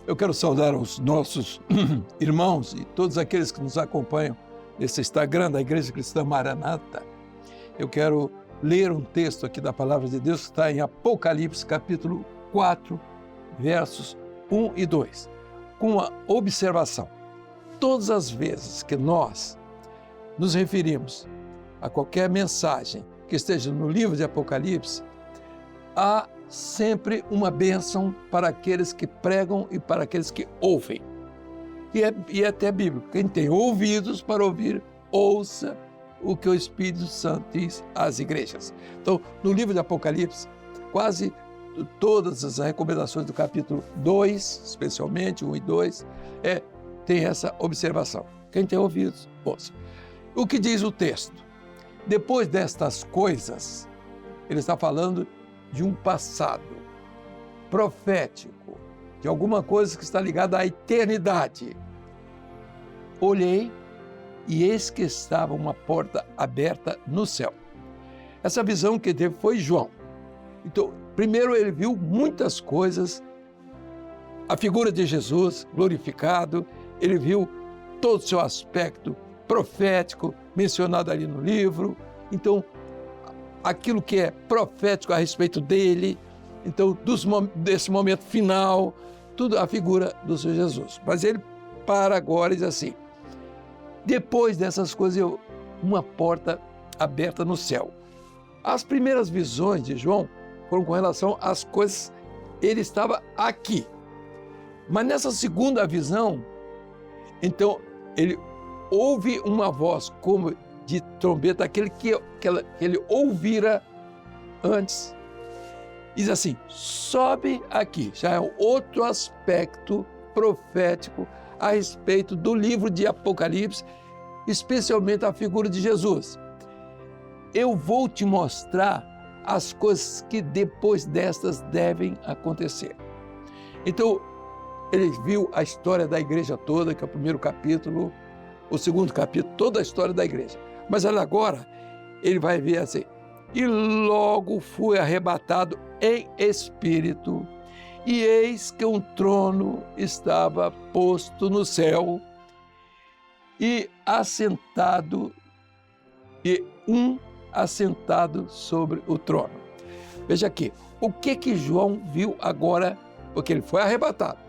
Eu quero saudar os nossos irmãos e todos aqueles que nos acompanham nesse Instagram da Igreja Cristã Maranata. Eu quero ler um texto aqui da Palavra de Deus que está em Apocalipse, capítulo 4, versos 1 e 2, com uma observação. Todas as vezes que nós nos referimos a qualquer mensagem que esteja no livro de Apocalipse, há sempre uma bênção para aqueles que pregam e para aqueles que ouvem. E é até bíblico. Quem tem ouvidos para ouvir, ouça o que o Espírito Santo diz às igrejas. Então, no livro de Apocalipse, quase todas as recomendações do capítulo 2, especialmente 1 e 2, tem essa observação. Quem tem ouvidos, ouça. O que diz o texto? Depois destas coisas, ele está falando de um passado profético, de alguma coisa que está ligada à eternidade. Olhei e eis que estava uma porta aberta no céu. Essa visão que teve foi João. Então, primeiro ele viu muitas coisas, a figura de Jesus glorificado, ele viu todo o seu aspecto profético mencionado ali no livro. Então, aquilo que é profético a respeito dele, então, desse momento final, tudo a figura do Senhor Jesus. Mas ele para agora e diz assim: depois dessas coisas, uma porta aberta no céu. As primeiras visões de João foram com relação às coisas, ele estava aqui. Mas nessa segunda visão, então, ele ouve uma voz como de trombeta, aquele que ele ouvira antes. Diz assim: sobe aqui. Já é outro aspecto profético a respeito do livro de Apocalipse, especialmente a figura de Jesus. Eu vou te mostrar as coisas que depois destas devem acontecer. Então, ele viu a história da igreja toda, que é o primeiro capítulo, o segundo capítulo, toda a história da igreja. Mas agora, ele vai ver assim: e logo fui arrebatado em espírito, e eis que um trono estava posto no céu, e um assentado sobre o trono. Veja aqui, o que João viu agora, porque ele foi arrebatado.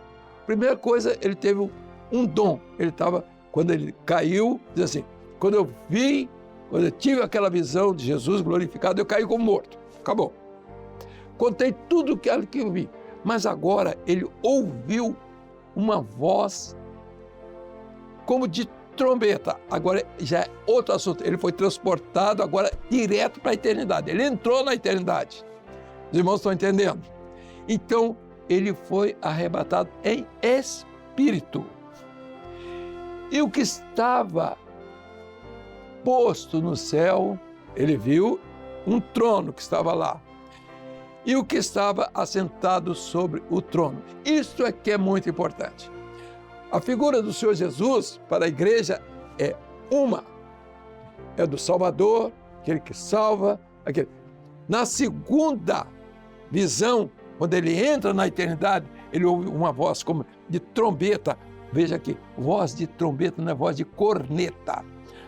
Primeira coisa, ele teve um dom. Ele estava, quando ele caiu, diz assim: quando eu tive aquela visão de Jesus glorificado, eu caí como morto. Acabou. Contei tudo o que eu vi. Mas agora ele ouviu uma voz como de trombeta. Agora já é outro assunto. Ele foi transportado agora direto para a eternidade. Ele entrou na eternidade. Os irmãos estão entendendo? Então, ele foi arrebatado em espírito. E o que estava posto no céu, ele viu um trono que estava lá. E o que estava assentado sobre o trono. Isto é que é muito importante. A figura do Senhor Jesus para a igreja é uma. É do Salvador, aquele que salva. Na segunda visão, quando ele entra na eternidade, ele ouve uma voz como de trombeta. Veja aqui, voz de trombeta não é voz de corneta.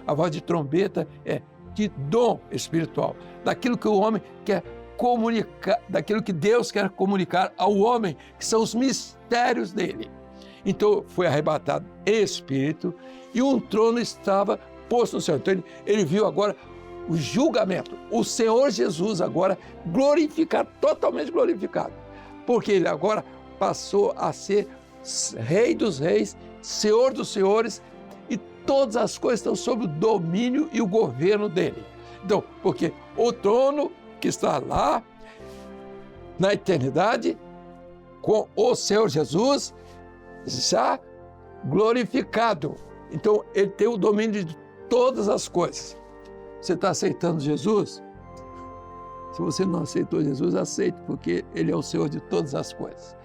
A voz de trombeta é de dom espiritual, daquilo que o homem quer comunicar, daquilo que Deus quer comunicar ao homem, que são os mistérios dele. Então foi arrebatado em espírito e um trono estava posto no céu. Então ele viu agora o julgamento, o Senhor Jesus agora glorificado, totalmente glorificado, porque ele agora passou a ser Rei dos Reis, Senhor dos Senhores, e todas as coisas estão sob o domínio e o governo dele. Então, porque o trono que está lá na eternidade, com o Senhor Jesus já glorificado. Então, ele tem o domínio de todas as coisas. Você está aceitando Jesus? Se você não aceitou Jesus, aceite, porque ele é o Senhor de todas as coisas.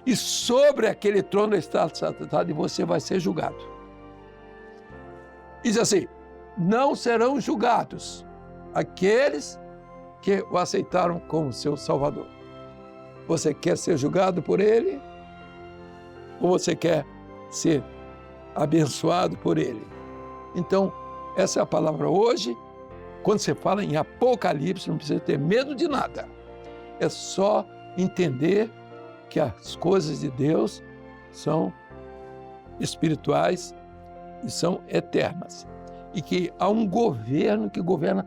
E sobre aquele trono está sentado e você vai ser julgado. Diz assim: não serão julgados aqueles que o aceitaram como seu Salvador. Você quer ser julgado por ele? ou você quer ser abençoado por Ele? Então, essa é a palavra hoje. Quando você fala em Apocalipse, não precisa ter medo de nada. É só entender que as coisas de Deus são espirituais e são eternas. E que há um governo que governa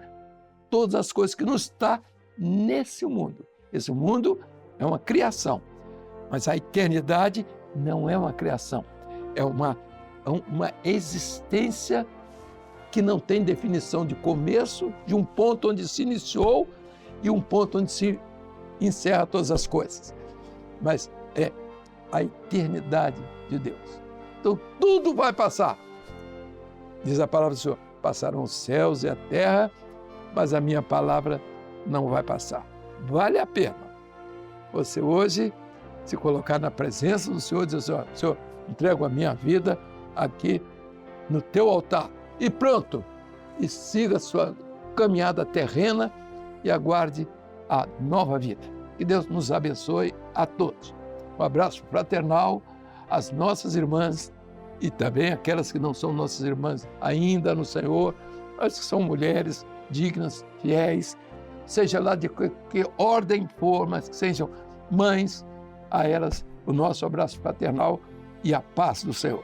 todas as coisas que não está nesse mundo. Esse mundo é uma criação, mas a eternidade não é uma criação. É uma existência que não tem definição de começo, de um ponto onde se iniciou e um ponto onde se encerra todas as coisas. Mas é a eternidade de Deus. Então tudo vai passar. Diz a palavra do Senhor, passarão os céus e a terra, mas a minha palavra não vai passar. Vale a pena você hoje se colocar na presença do Senhor e dizer assim, Senhor, entrego a minha vida aqui no teu altar. E pronto, e siga a sua caminhada terrena e aguarde a nova vida. Que Deus nos abençoe a todos. Um abraço fraternal às nossas irmãs e também aquelas que não são nossas irmãs ainda no Senhor, mas que são mulheres dignas, fiéis, seja lá de que ordem for, mas que sejam mães, a elas o nosso abraço fraternal e a paz do Senhor.